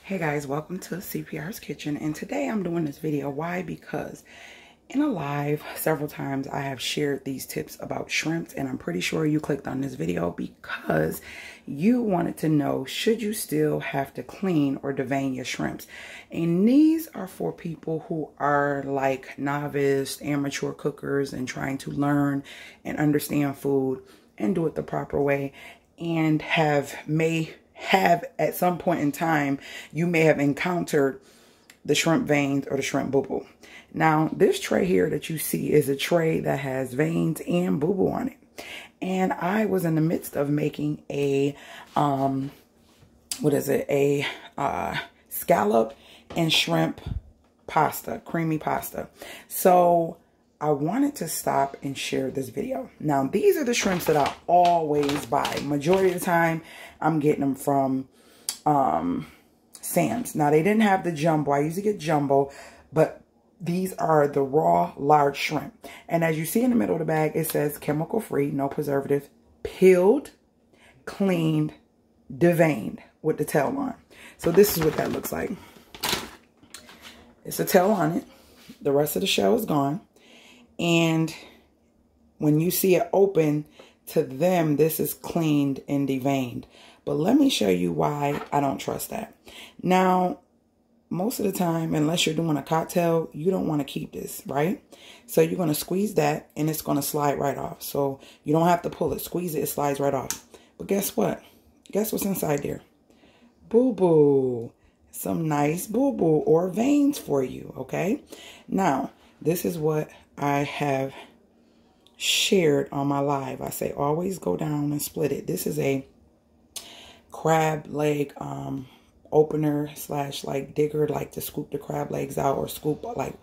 Hey guys, welcome to CPR's Kitchen, and today I'm doing this video. Why? Because in a live several times I have shared these tips about shrimps, and I'm pretty sure you clicked on this video because you wanted to know, should you still have to clean or devein your shrimps? And these are for people who are like novice, amateur cookers and trying to learn and understand food and do it the proper way, and may have at some point in time you may have encountered the shrimp veins or the shrimp boo-boo. Now this tray here that you see is a tray that has veins and boo-boo on it, and I was in the midst of making a scallop and shrimp pasta, creamy pasta. So I wanted to stop and share this video. Now, these are the shrimps that I always buy. Majority of the time, I'm getting them from Sam's. Now, they didn't have the jumbo. I usually get jumbo, but these are the raw large shrimp. And as you see in the middle of the bag, it says chemical free, no preservative, peeled, cleaned, deveined with the tail on. So this is what that looks like. It's a tail on it. The rest of the shell is gone. And when you see it open, to them, this is cleaned and deveined. But let me show you why I don't trust that. Now, most of the time, unless you're doing a cocktail, you don't want to keep this, right? So you're going to squeeze that and it's going to slide right off. So you don't have to pull it. Squeeze it, it slides right off. But guess what? Guess what's inside there? Boo-boo. Some nice boo-boo or veins for you, okay? Now, this is what I have shared on my live. I say always go down and split it. This is a crab leg opener slash like digger, like to scoop the crab legs out or scoop like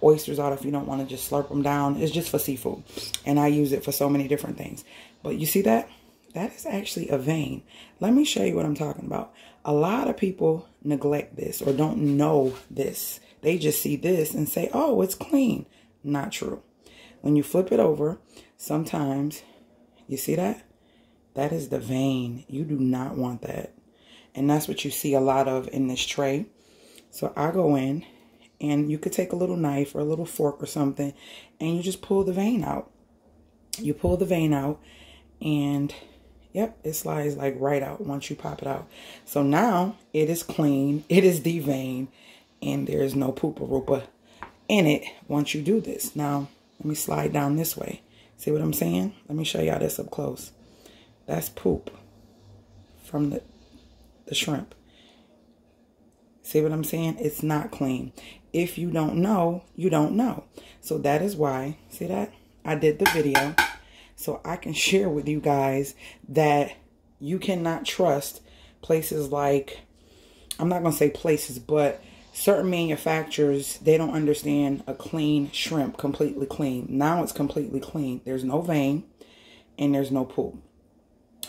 oysters out if you don't want to just slurp them down. It's just for seafood, and I use it for so many different things. But you see that? That is actually a vein. Let me show you what I'm talking about. A lot of people neglect this or don't know this. They just see this and say, oh, it's clean. Not true. When you flip it over, sometimes, you see that? That is the vein. You do not want that. And that's what you see a lot of in this tray. So I go in, and you could take a little knife or a little fork or something, and you just pull the vein out. You pull the vein out, and yep, it slides like right out once you pop it out. So now it is clean, it is deveined, and there's no poopa-roopa in it once you do this. Now, let me slide down this way. See what I'm saying? Let me show y'all this up close. That's poop from the shrimp. See what I'm saying? It's not clean. If you don't know, you don't know. So that is why, see that? I did the video so I can share with you guys that you cannot trust places like, I'm not going to say places, but certain manufacturers, they don't understand a clean shrimp, completely clean. Now it's completely clean. There's no vein and there's no poop.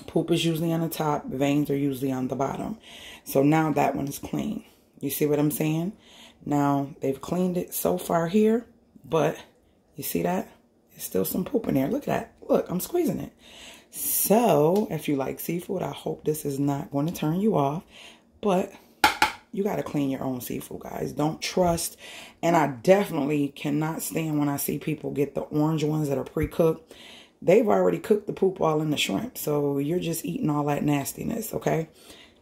Poop is usually on the top. Veins are usually on the bottom. So now that one is clean. You see what I'm saying? Now they've cleaned it so far here, but you see that? There's still some poop in there. Look at that. Look, I'm squeezing it. So if you like seafood, I hope this is not going to turn you off, but you got to clean your own seafood, guys. Don't trust. And I definitely cannot stand when I see people get the orange ones that are pre-cooked. They've already cooked the poop all in the shrimp. So you're just eating all that nastiness, okay?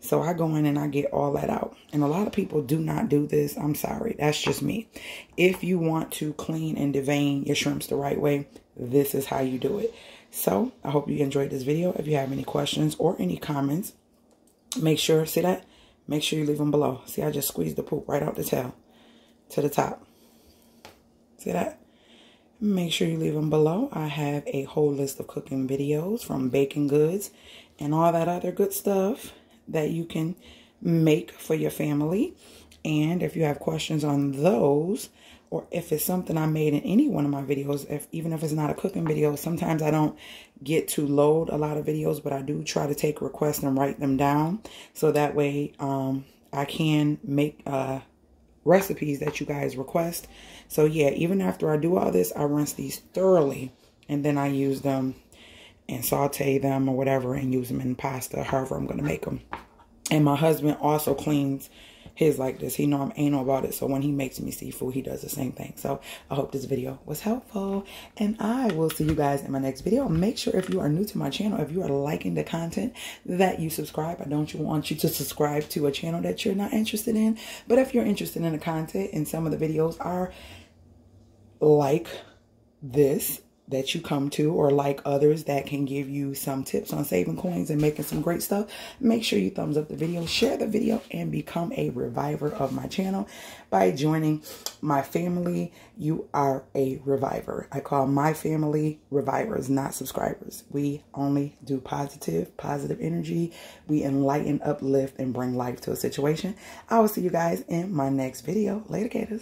So I go in and I get all that out. And a lot of people do not do this. I'm sorry. That's just me. If you want to clean and devein your shrimps the right way, this is how you do it. So I hope you enjoyed this video. If you have any questions or any comments, make sure, see that? Make sure you leave them below. See, I just squeezed the poop right out the tail to the top. See that? Make sure you leave them below. I have a whole list of cooking videos from baking goods and all that other good stuff that you can make for your family. And if you have questions on those, or if it's something I made in any one of my videos, even if it's not a cooking video, sometimes I don't get to load a lot of videos, but I do try to take requests and write them down. So that way I can make recipes that you guys request. So yeah, even after I do all this, I rinse these thoroughly, and then I use them and saute them or whatever and use them in pasta, however I'm going to make them. And my husband also cleans his like this. He know I'm anal about it. So when he makes me seafood, he does the same thing. So I hope this video was helpful. And I will see you guys in my next video. Make sure if you are new to my channel, if you are liking the content, that you subscribe. I don't want you to subscribe to a channel that you're not interested in. But if you're interested in the content and some of the videos are like this that you come to, or like others that can give you some tips on saving coins and making some great stuff, make sure you thumbs up the video, share the video, and become a reviver of my channel by joining my family. You are a reviver. I call my family revivers, not subscribers. We only do positive energy. We enlighten, uplift, and bring life to a situation. I will see you guys in my next video. Later, gators.